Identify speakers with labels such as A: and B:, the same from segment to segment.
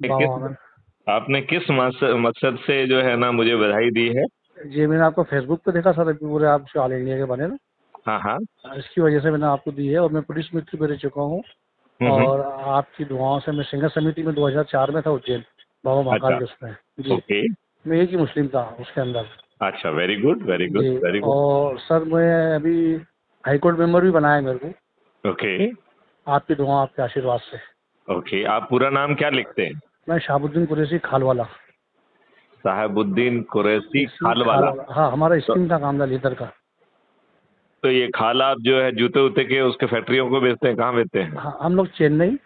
A: बाबा
B: किस
A: आमिर।
B: आपने किस मकसद से जो है ना मुझे बधाई दी है?
A: जी, मैंने आपको फेसबुक पे देखा सर, अभी पूरे आप ऑल इंडिया के बने ना,
B: हाँ हाँ।
A: इसकी वजह से मैंने आपको दी है। और मैं पुलिस मित्र भी रह चुका हूँ।
B: हम्म।
A: और आपकी दुआओं से मैं सिंगर समिति में 2004 में था उज्जैन, बाबा महाकाल
B: अच्छा।
A: के उसमें। जी,
B: ओके।
A: मैं एक ही मुस्लिम था उसके अंदर।
B: अच्छा, वेरी गुड वेरी गुड
A: जी।
B: Very good.
A: और सर मैं अभी हाई कोर्ट मेंबर भी बनाया है मेरे को,
B: ओके।
A: आपकी दुआ आपके आशीर्वाद से।
B: ओके, आप पूरा नाम क्या लिखते हैं?
A: मैं शहाबुद्दीन कुरैशी खालवाला।
B: साहेबुद्दीन कुरैशी
A: कुरैशी
B: खालवाला।
A: खालवाला, हाँ, हमारा
B: तो,
A: स्कीम था कामला लीदर का।
B: तो ये खाल आप जो है जूते उते के उसके फैक्ट्रियों को बेचते हैं, कहाँ बेचते हैं?
A: हाँ, हम लोग चेन्नई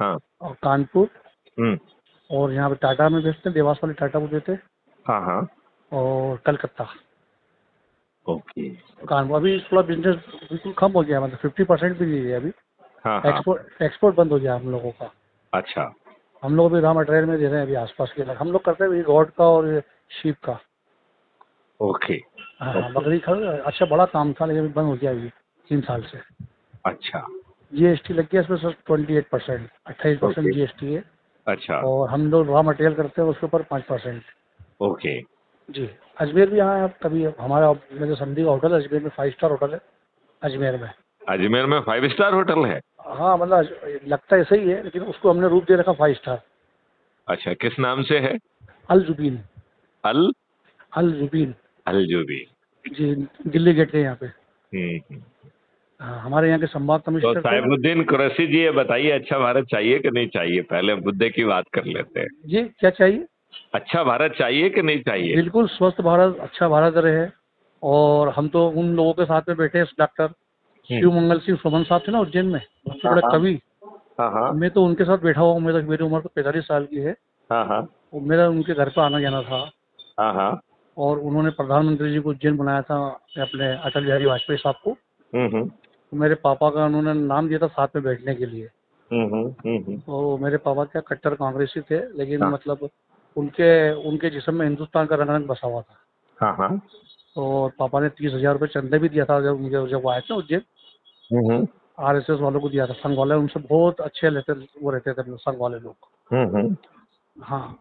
B: हाँ।
A: और कानपुर
B: हम्म।
A: और यहाँ पे टाटा में बेचते हैं, देवास वाले टाटा को देते हैं।
B: हाँ हाँ।
A: और कलकत्ता।
B: ओके।
A: कानपुर अभी थोड़ा बिजनेस बिल्कुल कम हो गया, मतलब 50% भी नहीं है अभी।
B: हाँ हाँ।
A: एक्सपोर्ट बंद हो गया हम लोगों का।
B: अच्छा।
A: हम लोग भी रॉ मटेरियल में दे रहे हैं अभी आसपास के इलाके। हम लोग करते हैं गॉड का और शीप का।
B: ओके।
A: हाँ हाँ,
B: ओके।
A: बकरी का अच्छा बड़ा काम था, लेकिन अभी बंद हो गया अभी 3 साल से।
B: अच्छा।
A: जीएसटी लग गया इसमें सर 28%, 28%
B: ओके।
A: जीएसटी है।
B: अच्छा।
A: और हम लोग रॉ मटेरियल करते हैं उसके ऊपर 5%।
B: ओके।
A: जी। अजमेर भी आए आप कभी? हमारा मेरे संधि का होटल है अजमेर में, 5 स्टार होटल है अजमेर में।
B: अजमेर में 5 स्टार होटल है?
A: हाँ, मतलब लगता ऐसा ही है, लेकिन उसको हमने रूप दे रखा 5 स्टार।
B: अच्छा, किस नाम से है?
A: अल जुबीन।
B: अल
A: अल जुबीन।
B: अलजूबी।
A: जी, दिल्ली गेट के यहाँ पे।
B: हम्म।
A: हाँ, हमारे यहाँ के संवाद
B: तो
A: कमिश्नर थे।
B: साहिबुद्दीन कुरैशी जी, ये बताइए, अच्छा भारत चाहिए कि नहीं चाहिए? पहले मुद्दे की बात कर लेते हैं।
A: जी, क्या चाहिए?
B: अच्छा भारत चाहिए कि नहीं चाहिए?
A: बिल्कुल स्वस्थ भारत, अच्छा भारत रहे। और हम तो उन लोगों के साथ में बैठे हैं, डॉक्टर
B: हम्म।
A: शिव मंगल सिंह सुमन साहब थे ना उज्जैन में, सबसे
B: हाँ
A: बड़े
B: हाँ।
A: कवि।
B: हाँ हाँ।
A: मैं तो उनके साथ बैठा हुआ हूँ। मेरी उम्र तो 45 साल की है।
B: हाँ हाँ।
A: और मेरा उनके घर पर आना जाना था।
B: हाँ हाँ।
A: और उन्होंने प्रधानमंत्री जी को उज्जैन बनाया था, अपने अटल बिहारी वाजपेयी साहब को।
B: हम्म।
A: तो मेरे पापा का उन्होंने नाम दिया था साथ में बैठने के लिए।
B: हम्म।
A: तो मेरे पापा क्या कट्टर कांग्रेसी थे, लेकिन
B: हाँ
A: मतलब उनके उनके जिस्म में हिंदुस्तान का रंग रंग बसा हुआ था।
B: हाँ। हाँ।
A: और पापा ने 30,000 रुपये चंदे भी दिया था जब वो आए थे उज्जैन।
B: हम्म।
A: आरएसएस वालों को दिया था, संघ वाले उनसे बहुत अच्छे लेते, वो रहते थे संघ वाले लोग।
B: हम्म।
A: हाँ।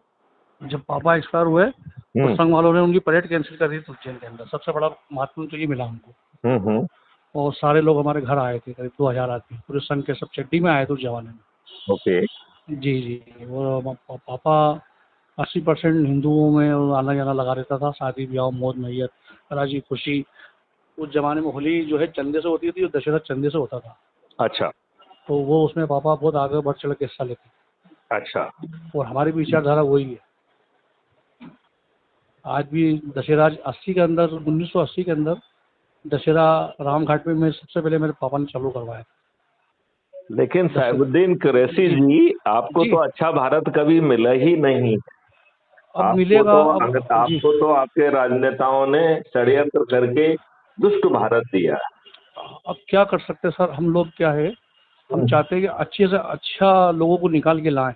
A: जब पापा एक्सपायर हुए तो
B: हम्म।
A: संघ वालों ने उनकी परेड कैंसिल कर दी थी उज्जैन के अंदर। सबसे बड़ा महत्वपूर्ण तो ये मिला हमको।
B: हम्म।
A: और सारे लोग हमारे घर आए थे, करीब 2,000 आदमी पूरे संघ के, सब चड्डी में आए थे उस जमाने में।
B: ओके।
A: जी जी। वो पापा 80% हिंदुओं में वो आना जाना लगा रहता था, शादी ब्याह मौज मैयत राजी खुशी। उस जमाने में होली जो है चंदे से होती थी और दशहरा चंदे से होता था।
B: अच्छा।
A: तो वो उसमें पापा बहुत आगे बढ़ चढ़ के हिस्सा लेते
B: अच्छा।
A: थे। और हमारी भी विचारधारा वही है। आज भी दशहरा 80 के अंदर, 1980 के अंदर दशहरा रामघाट में मैं सबसे पहले मेरे पापा ने चालू करवाया।
B: लेकिन
A: दशहरा।
B: साहिबुद्दीन कुरैशी
A: जी
B: जी, आपको
A: जी।
B: तो अच्छा भारत कभी मिला ही नहीं।
A: अब
B: आपको
A: मिलेगा
B: तो
A: अब। जी।
B: आपको तो आपके राजनेताओं ने षड्यंत्र करके दुष्ट भारत दिया।
A: अब क्या कर सकते हैं सर, हम लोग क्या है, हम
B: हम्म।
A: चाहते हैं कि अच्छे से अच्छा लोगों को निकाल के लाएं।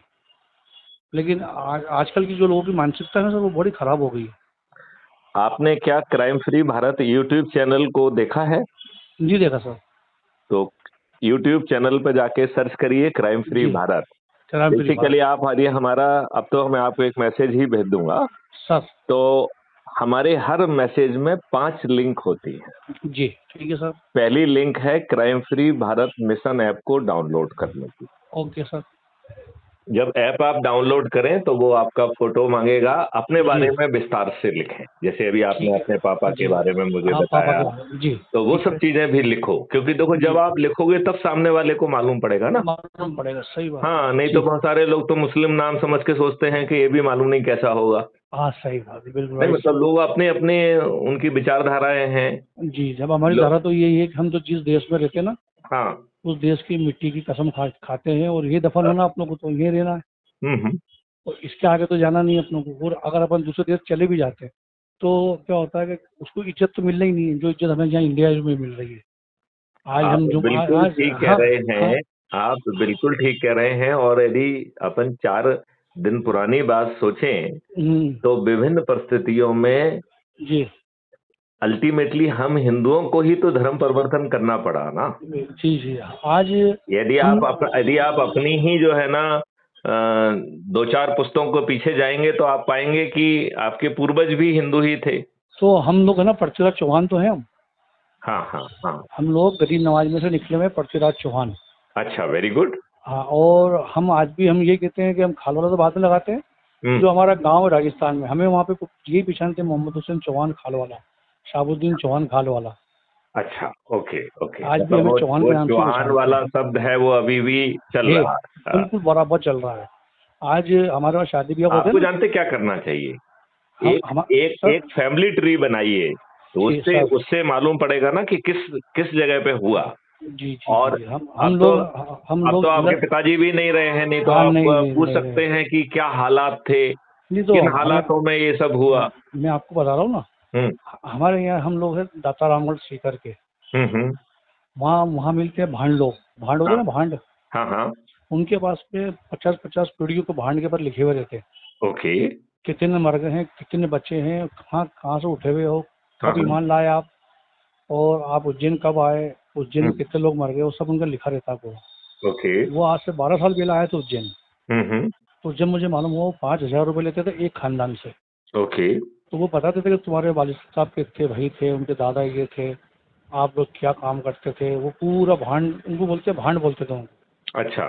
A: लेकिन आजकल की जो लोगों की मानसिकता है ना सर, वो बड़ी खराब हो गई है।
B: आपने क्या crime free Bharat YouTube channel को देखा है?
A: नहीं देखा सर।
B: तो यूट्यूब चैनल पर जाके सर्च करिए क्राइम फ्री
A: जी।
B: भारत।
A: चरम पी
B: बेसिकली
A: भारत।
B: आप ये हमारा, अब तो मैं आपको एक मैसेज ही भेज दूंगा।
A: सर।
B: तो हमारे हर मैसेज में 5 लिंक होती है।
A: जी ठीक है सर।
B: पहली लिंक है crime free Bharat mission app को डाउनलोड करने की।
A: Okay sir.
B: जब ऐप आप डाउनलोड करें तो वो आपका फोटो मांगेगा, अपने
A: जी
B: बारे में विस्तार से लिखें, जैसे अभी आपने
A: ठीक
B: अपने पापा
A: है।
B: के
A: जी।
B: बारे में मुझे
A: हाँ, पापा
B: बताया।
A: के बारे में जी।
B: तो वो
A: ठीक
B: सब
A: है।
B: चीजें भी लिखो, क्योंकि देखो
A: जी,
B: जब आप लिखोगे तब सामने वाले को मालूम पड़ेगा ना।
A: मालूम पड़ेगा, सही बात है
B: हाँ, नहीं तो
A: जी।
B: बहुत सारे लोग तो मुस्लिम नाम समझ के सोचते हैं कि ये भी मालूम नहीं कैसा होगा।
A: हाँ, सही बात है, बिल्कुल
B: नहीं,
A: राइट
B: मतलब
A: सर।
B: लोग अपने अपने उनकी विचारधाराएं हैं।
A: जी, जब हमारी
B: लोग।
A: धारा तो यही है कि हम तो जिस देश में रहते हैं ना,
B: हाँ।
A: उस देश की मिट्टी की कसम खाते हैं, और ये दफन होना अपनों को तो ये रहना है।
B: हम्म।
A: और इसके आगे तो जाना नहीं है अपनों को। और अगर अपन दूसरे देश चले भी जाते हैं तो क्या होता है कि उसको इज्जत तो मिलना ही नहीं है, जो इज्जत हमें यहाँ इंडिया में मिल रही है। आज
B: आप
A: हम जो
B: बिल्कुल
A: आज।
B: ठीक कह
A: हाँ
B: रहे
A: हाँ।
B: हैं। आप बिल्कुल ठीक कह रहे हैं, और यदि अपन 4 दिन पुरानी बात सोचें
A: हम्म।
B: तो विभिन्न परिस्थितियों में
A: जी
B: अल्टीमेटली हम हिंदुओं को ही तो धर्म परिवर्तन करना पड़ा ना।
A: जी। जी। आज
B: यदि
A: हम।
B: आप अपनी ही जो है ना दो चार पुस्तकों को पीछे जाएंगे तो आप पाएंगे कि आपके पूर्वज भी हिंदू ही थे।
A: तो हम लोग है ना, पृथ्वीराज चौहान तो हैं हम।
B: हाँ हाँ हाँ।
A: हम लोग गरीब नवाज में से निकले हुए हैं, पृथ्वीराज चौहान।
B: अच्छा, वेरी गुड।
A: हाँ, और हम आज भी हम ये कहते हैं कि हम खाल वाला तो बाद में लगाते हैं।
B: हम्म।
A: जो हमारा गांव है राजस्थान में, हमें वहाँ पे यही पहचान थे, मोहम्मद हुसैन चौहान खाल वाला, शहाबुद्दीन चौहान खाल वाला।
B: अच्छा, ओके ओके,
A: आज भी
B: मतलब
A: हमें चौहान
B: वो
A: के नाम से
B: चौहान
A: पहचानते
B: वाला
A: हैं।
B: शब्द है वो अभी भी चल
A: है,
B: रहा है। हाँ।
A: बिल्कुल बराबर चल रहा है। आज हमारे वहाँ शादी ब्याह होते हैं
B: आपको
A: ना।
B: जानते क्या करना चाहिए? एक
A: हम
B: एक
A: सर,
B: एक फैमिली ट्री बनाइए, तो
A: जी
B: उससे
A: सर,
B: उससे मालूम पड़ेगा ना कि किस किस जगह पे हुआ।
A: जी जी
B: और
A: जी,
B: अब तो
A: हम
B: अब तो
A: लोग
B: आपके पिताजी भी नहीं रहे हैं, नहीं तो
A: हाँ,
B: आप
A: नहीं नहीं
B: पूछ
A: नहीं
B: सकते
A: नहीं,
B: हैं कि क्या हालात थे,
A: नहीं तो
B: किन
A: हमें,
B: हालातों में ये सब हुआ।
A: मैं आपको बता रहा हूँ ना।
B: हम्म
A: हमारे यहाँ हम लोग हैं दाता रामगढ़ सीकर के।
B: हम्म।
A: वहाँ वहाँ मिलते हैं भांड लोग। भांड होते
B: हाँ
A: हैं ना, भांड।
B: हाँ हाँ।
A: उनके पास पे 50-50 पीढ़ियों को भांड के ऊपर लिखे हुए रहते हैं।
B: ओके।
A: कितने मर गए हैं, कितने बच्चे हैं, कहाँ कहाँ से उठे हुए हो,
B: हाँ
A: कब
B: हाँ।
A: ईमान लाए आप, और आप उज्जैन कब आए, उज्जैन में
B: हम्म।
A: कितने लोग मर गए, वो सब उनका लिखा रहता है पूरा।
B: ओके।
A: वो आज से 12 साल पहले आए थे उज्जैन।
B: हम्म।
A: तो जब मुझे मालूम हुआ, वो 5,000 रुपये लेते थे एक खानदान से।
B: ओके।
A: तो वो बताते थे कि तुम्हारे वालिद साहब के थे, भाई थे, उनके दादा ये थे, आप लोग क्या काम करते थे। वो पूरा भांड, उनको बोलते भांड बोलते थे उनको।
B: अच्छा।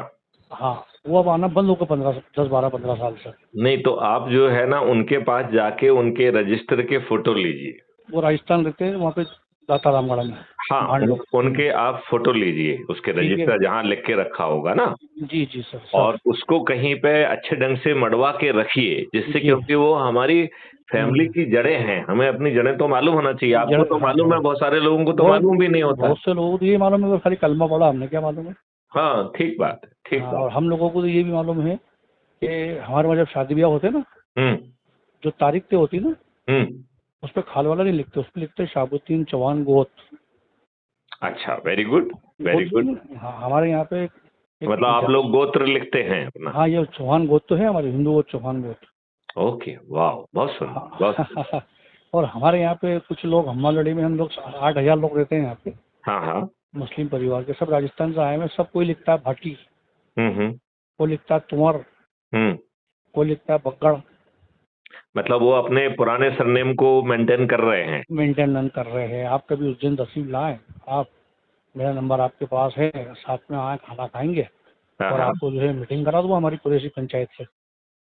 A: हाँ, वो अब आना बंद हो गया 10-12-15 साल से।
B: नहीं तो आप जो है ना उनके पास जाके उनके रजिस्टर के फोटो लीजिए।
A: वो राजस्थान रहते हैं, वहाँ पे दाता रामगढ़ में
B: हाँ,
A: भांड लोग।
B: उनके आप फोटो लीजिए, उसके
A: ठीक है,
B: रजिस्टर जहाँ लिख के रखा होगा ना,
A: जी जी सर सर।
B: और उसको कहीं पे अच्छे ढंग से मढ़वा के रखिए, जिससे,
A: जी।
B: क्योंकि वो हमारी फैमिली
A: हम्म,
B: की जड़ें हैं, हमें अपनी जड़ें तो मालूम होना चाहिए। आपको तो
A: हाँ
B: मालूम है,
A: हाँ।
B: बहुत सारे लोगों को तो
A: बहुत
B: मालूम भी नहीं होता।
A: बहुत से लोगों को तो ये मालूम है कि खाली कलमा पड़ा, हमने क्या मालूम है।
B: हाँ, ठीक बात है, ठीक
A: हाँ,
B: बात।
A: और हम लोगों को तो ये भी मालूम है कि हमारे वहाँ जब शादी ब्याह होते हैं ना,
B: हम्म
A: जो तारीख तय होती है ना,
B: हम्म।
A: उस पर खाल वाला नहीं लिखते, उस पर लिखते शहाबुद्दीन चौहान गोत।
B: अच्छा, वेरी गुड, वेरी
A: गोत
B: गुड।
A: नहीं, हाँ, हमारे यहाँ पे एक
B: मतलब आप लोग गोत्र लिखते हैं अपना?
A: हाँ, ये चौहान गोत तो है हमारे, हिंदू गोत चौहान गोत।
B: ओके, वाह, बहुत सुंदर, बहुत सुंदर।
A: हाँ। और हमारे यहाँ पे कुछ लोग, हम्मालड़ी में हम लोग 8,000 लोग रहते हैं यहाँ पे।
B: हाँ हाँ।
A: मुस्लिम परिवार के, सब राजस्थान से आए हैं। सब कोई लिखता है भाटी,
B: हम्म।
A: कोई लिखता है तुंवर,
B: हम्म।
A: कोई लिखता है बग्गड़।
B: मतलब वो अपने पुराने सरनेम को मेंटेन कर रहे हैं।
A: मेंटेन कर रहे हैं। आप कभी उज्जैन तहसील लाएं, आप, मेरा नंबर आपके पास है, साथ में आए, खाना खाएंगे,
B: हाँ
A: और
B: हाँ।
A: आपको जो है मीटिंग करा दूंगा हमारी कुरैशी पंचायत से।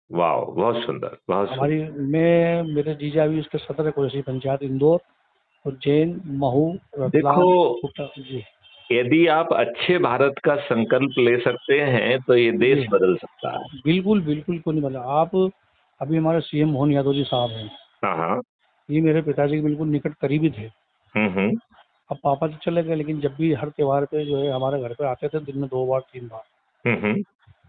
B: वाह, बहुत सुंदर, बहुत
A: हमारी,
B: सुंदर।
A: मैं, मेरे जीजा भी उसके सदर है, कुरैशी पंचायत, इंदौर, उज्जैन, महू,
B: देखो,
A: रतलाम, जी
B: यदि आप अच्छे भारत का संकल्प ले सकते हैं तो ये
A: जी,
B: देश बदल सकता है।
A: बिल्कुल बिल्कुल, क्यों नहीं बना। आप, अभी हमारे सीएम मोहन यादव जी साहब हैं,
B: हाँ हाँ।
A: ये मेरे पिताजी के बिल्कुल निकट करीबी थे।
B: हम्म।
A: अब पापा तो चले गए, लेकिन जब भी हर त्योहार पे जो है हमारे घर पे आते थे, दिन में 2 बार 3 बार।
B: हम्म।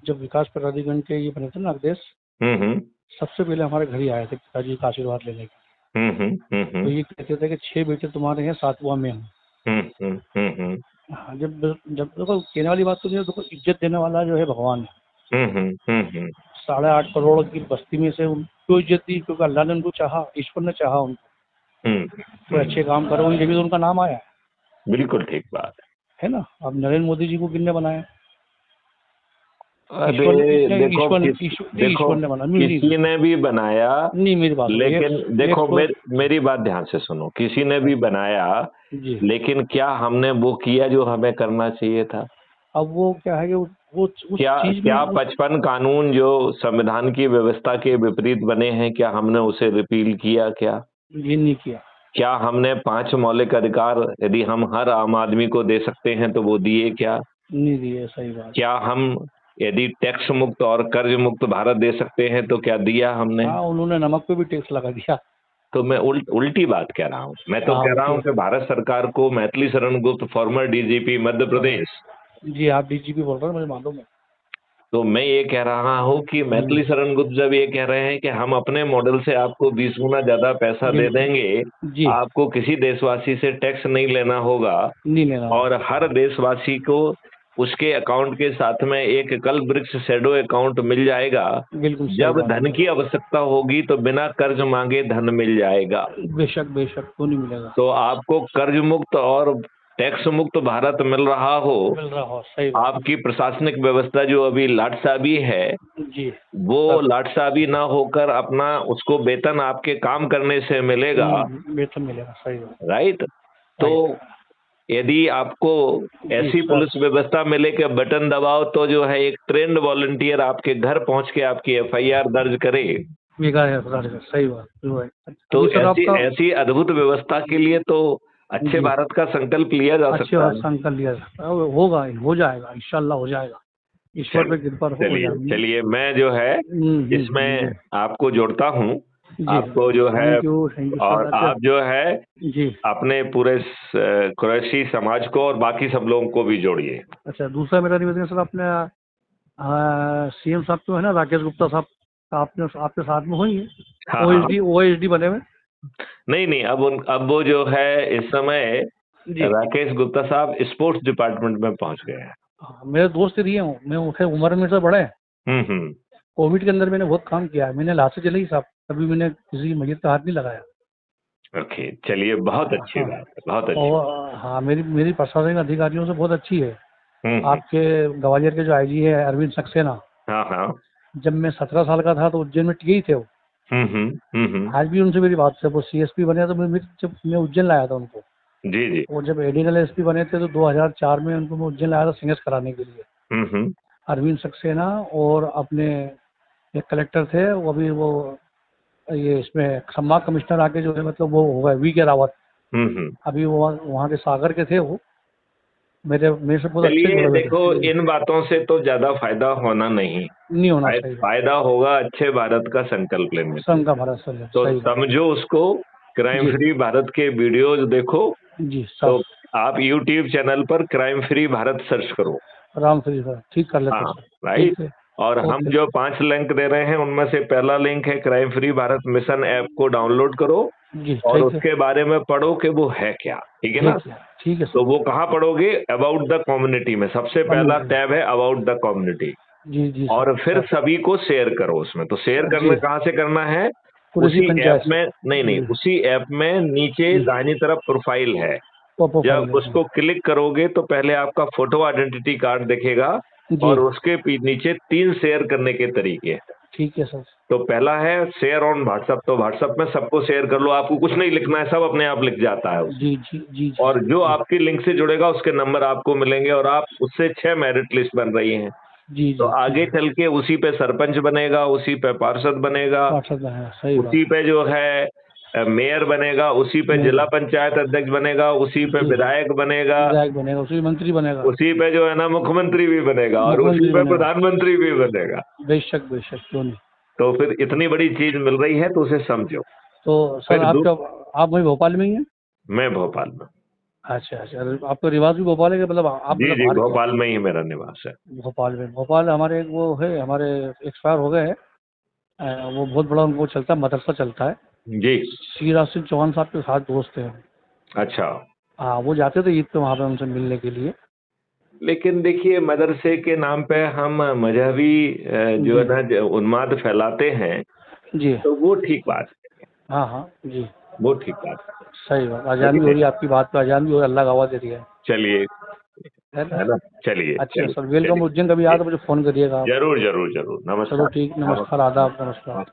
A: जब विकास प्राधिकरण के ये बने थे ना अध्यक्ष,
B: हम्म।
A: सबसे पहले हमारे घर ही आए थे पिताजी का आशीर्वाद लेने के। तो
B: हम्म।
A: ये कहते थे कि 6 बेटे तुम्हारे हैं, 7वां मैं हूँ।
B: हम्म।
A: हाँ, जब जब देखो, कहने वाली बात तो नहीं है, देखो इज्जत देने वाला जो है भगवान है।
B: हम्म।
A: 8.5 करोड़ की बस्ती में से उनको इज्जत दी, क्योंकि अल्लाह ने उनको चाहा, ईश्वर ने चाहा उनको। कोई अच्छे काम करो, ये भी तो उनका नाम आया
B: बिल्कुल ठीक बात
A: है ना। अब नरेंद्र मोदी जी को किसने बनाया?
B: है।
A: ईश्वर ने,
B: अरे
A: नहीं,
B: देखो, देखो,
A: ईश्वर ने बनाया। नहीं नहीं
B: किसी ने भी बनाया,
A: नहीं, मेरी बात सुनो,
B: लेकिन
A: एक
B: देखो,
A: सौ
B: मेरी बात ध्यान से सुनो। किसी ने भी बनाया,
A: जी।
B: लेकिन क्या हमने वो किया जो हमें करना चाहिए था?
A: अब वो क्या है कि वो उस
B: क्या
A: चीज में
B: क्या 55 कानून जो संविधान की व्यवस्था के विपरीत बने हैं, क्या हमने उसे रिपील किया?
A: ये नहीं किया।
B: क्या हमने 5 मौलिक अधिकार यदि हम हर आम आदमी को दे सकते हैं तो वो दिए?
A: नहीं दिए, सही बात।
B: क्या हम यदि टैक्स मुक्त और कर्ज मुक्त भारत दे सकते हैं तो क्या दिया हमने?
A: हाँ, उन्होंने नमक पे भी टैक्स लगा दिया।
B: तो मैं उल्टी बात कह रहा हूँ। मैं तो
A: हाँ,
B: कह रहा
A: उल्टी
B: हूँ कि भारत सरकार को, मैथिली शरण गुप्त, फॉर्मर डीजीपी मध्य
A: बात।
B: प्रदेश,
A: जी, आप डीजीपी बोल रहे हो, मुझे मालूम है।
B: तो मैं ये कह रहा हूँ कि मैथिली शरण गुप्त जब ये कह रहे हैं कि हम अपने मॉडल से आपको 20 गुना ज्यादा पैसा दे
A: बिल्कुल।
B: देंगे,
A: जी,
B: आपको किसी देशवासी से टैक्स नहीं लेना होगा,
A: नहीं लेना
B: और
A: होगा।
B: हर देशवासी को उसके अकाउंट के साथ में एक कल्प वृक्ष शैडो अकाउंट मिल जाएगा।
A: बिल्कुल सही
B: जब
A: बात
B: धन
A: है।
B: की आवश्यकता होगी तो बिना कर्ज मांगे धन मिल जाएगा।
A: बेशक बेशक, क्यों नहीं मिलेगा।
B: तो आपको कर्ज मुक्त और टैक्स मुक्त भारत मिल रहा हो,
A: सही बात।
B: आपकी प्रशासनिक व्यवस्था जो अभी लाटसाबी है
A: जी
B: वो लाटसाबी ना होकर अपना उसको वेतन आपके काम करने से मिलेगा,
A: वेतन मिलेगा, सही बात।
B: राइट। तो
A: राइट।
B: यदि आपको
A: जी
B: ऐसी
A: सर।
B: पुलिस व्यवस्था मिले कि बटन दबाओ तो जो है एक ट्रेंड वॉलंटियर आपके घर पहुंच के आपकी एफआईआर दर्ज करे,
A: बिगाड़ है, सही बात।
B: तो
A: अभी सर
B: ऐसी
A: आपका
B: ऐसी अद्भुत व्यवस्था के लिए तो अच्छे
A: जी
B: भारत का संकल्प लिया जा
A: अच्छी
B: सकता
A: बात,
B: है।
A: संकल्प लिया जाए, होगा, हो जाएगा, इंशाल्लाह हो जाएगा, ईश्वर पे कृपा हो
B: चलिए
A: जाएगा।
B: चलिए, मैं जो है इसमें आपको जोड़ता हूँ,
A: जी
B: आपको जो है,
A: थैंक यू सर।
B: और
A: अच्छा
B: आप जो है
A: जी।
B: अपने पूरे कुरैशी समाज को और बाकी सब लोगों को भी जोड़िए।
A: अच्छा, दूसरा मेरा निवेदन सर, अपने सीएम साहब जो है ना, राकेश गुप्ता साहब, आपने आपके साथ में हुई है,
B: हाँ हाँ,
A: ओएसडी बने हुए।
B: नहीं नहीं, अब वो जो है इस समय
A: जी
B: राकेश गुप्ता साहब स्पोर्ट्स डिपार्टमेंट में पहुंच गए हैं।
A: हाँ, मेरे दोस्त रही हूँ मैं, उसे उम्र में से बड़े हैं।
B: हम्म।
A: कोविड के अंदर मैंने बहुत काम किया है, मैंने लाशें जलाई साहब, कभी मैंने किसी मैयत का हाथ नहीं लगाया।
B: ओके, चलिए, बहुत अच्छी
A: हाँ,
B: बात है, बहुत अच्छी।
A: और हाँ, मेरी मेरी प्रशासनिक अधिकारियों से बहुत अच्छी है।
B: हम्म।
A: आपके ग्वालियर के जो आईजी है अरविंद सक्सेना,
B: हाँ हाँ।
A: जब मैं 17 साल का था तो उज्जैन में टीए थे वो।
B: हम्म।
A: आज भी उनसे मेरी बात है, वो सीएसपी बने तो जब मैं उज्जैन लाया था उनको,
B: जी जी।
A: और जब एडिशनल एसपी बने थे तो 2004 में उनको मैं उज्जैन लाया था सिंगेस कराने के लिए।
B: हम्म।
A: अरविंद सक्सेना और अपने एक कलेक्टर थे, वो अभी वो ये इसमें संभाग कमिश्नर आके जो है, मतलब वो हो गए वी के रावत,
B: हम्म।
A: अभी वो वहाँ के सागर के थे, वो मेरे से बहुत अच्छे
B: चलिए
A: जुड़े हुए
B: देखो,
A: थे।
B: इन बातों से तो ज्यादा फायदा होना नहीं,
A: नहीं होना चाहिए,
B: फायदा होगा अच्छे भारत का संकल्प लेने से।
A: संघ का भारत सर,
B: तो
A: सही बात।
B: समझो उसको, क्राइम
A: जी
B: फ्री भारत के वीडियोज देखो।
A: जी
B: तो
A: सर।
B: आप यूट्यूब चैनल पर क्राइम फ्री भारत सर्च करो।
A: राम फ्री सर, ठीक कर लेते
B: हाँ,
A: सर।
B: राइट।
A: ठीक है।
B: और हम
A: ओके।
B: जो 5 लिंक दे रहे हैं उनमें से पहला लिंक है crime free Bharat mission app को डाउनलोड करो
A: जी
B: और
A: ठीक है।
B: उसके बारे में पढ़ो कि वो है क्या, ठीक है ना।
A: ठीक है
B: तो
A: सर।
B: वो कहाँ पढ़ोगे? अबाउट द कम्युनिटी में सबसे पहला
A: कम्युनिटी।
B: टैब है अबाउट द कम्युनिटी।
A: जी जी
B: और फिर
A: सर।
B: सभी को शेयर करो उसमें। तो शेयर
A: जी,
B: करना कहाँ से करना है?
A: कुरैशी
B: उसी ऐप
A: पंचायत से।
B: में, नहीं नहीं,
A: जी
B: उसी ऐप में नीचे
A: जी,
B: दाहिनी तरफ प्रोफाइल है।
A: वो प्रोफाइल
B: जब
A: है जी।
B: उसको क्लिक करोगे तो पहले आपका फोटो आइडेंटिटी कार्ड दिखेगा
A: जी
B: और उसके नीचे 3 शेयर करने के तरीके हैं।
A: ठीक है सर।
B: तो पहला है शेयर ऑन व्हाट्सएप। तो व्हाट्सएप में सबको शेयर कर लो, आपको कुछ नहीं लिखना है, सब अपने आप लिख जाता है उसमें।
A: जी जी जी जी
B: और जो
A: जी
B: आपकी लिंक से जुड़ेगा उसके नंबर आपको मिलेंगे और आप उससे 6 मेरिट लिस्ट बन रही हैं।
A: जी
B: तो
A: जी
B: आगे
A: जी।
B: चल के उसी पे सरपंच बनेगा, उसी पे पार्षद बनेगा,
A: व्हाट्सएप में है, सही
B: उसी
A: बात।
B: पे जो है मेयर बनेगा, उसी पे
A: मेरा
B: जिला पंचायत अध्यक्ष बनेगा, उसी पे
A: जी
B: विधायक बनेगा,
A: विधायक बनेगा, उसी मंत्री बनेगा,
B: उसी पे जो है ना मुख्यमंत्री भी बनेगा और उसी
A: मुख्यमंत्री
B: पे
A: बनेगा।
B: प्रधानमंत्री भी बनेगा।
A: बेशक बेशक, क्यों नहीं।
B: तो फिर इतनी बड़ी चीज मिल रही है तो उसे समझो।
A: तो सर
B: फिर
A: आपका, आप वही भोपाल में ही हैं?
B: मैं भोपाल में।
A: अच्छा अच्छा, आपका रिवाज भी भोपाल है कि मतलब आप
B: जी
A: मतलब
B: जी,
A: बाहर के?
B: भोपाल में ही मेरा निवास है।
A: भोपाल में, भोपाल हमारे एक वो है, हमारे एक्सपायर हो गए हैं। वो बहुत बड़ा वो चलता है, मदरसा चलता है,
B: जी।
A: शिवराज सिंह चौहान साहब के साथ दोस्त हैं।
B: अच्छा।
A: हाँ, वो जाते थे ईद पे वहाँ पे उनसे मिलने के लिए।
B: लेकिन देखिए, मदरसे के नाम पे हम मजहबी जो है
A: जी
B: ना उन्माद फैलाते हैं,
A: जी।
B: तो वो ठीक बात नहीं है।
A: हाँ हाँ जी।
B: वो ठीक बात
A: सही बात, अजान भी हो
B: नहीं है।
A: रही है, आपकी बात पे अजान भी हो रही है, अल्लाह का आवाज़ दे रही
B: चलिए,
A: है ना।
B: है ना। चलिए
A: अच्छा
B: चलिए
A: सर, वेलकम,
B: चलिए।
A: उज्जैन कभी आए तो मुझे फ़ोन करिएगा आप।
B: जरूर जरूर जरूर।
A: चलो
B: नमस्कार।
A: ठीक, नमस्कार,
B: नमस्कार।
A: आदाब, नमस्कार।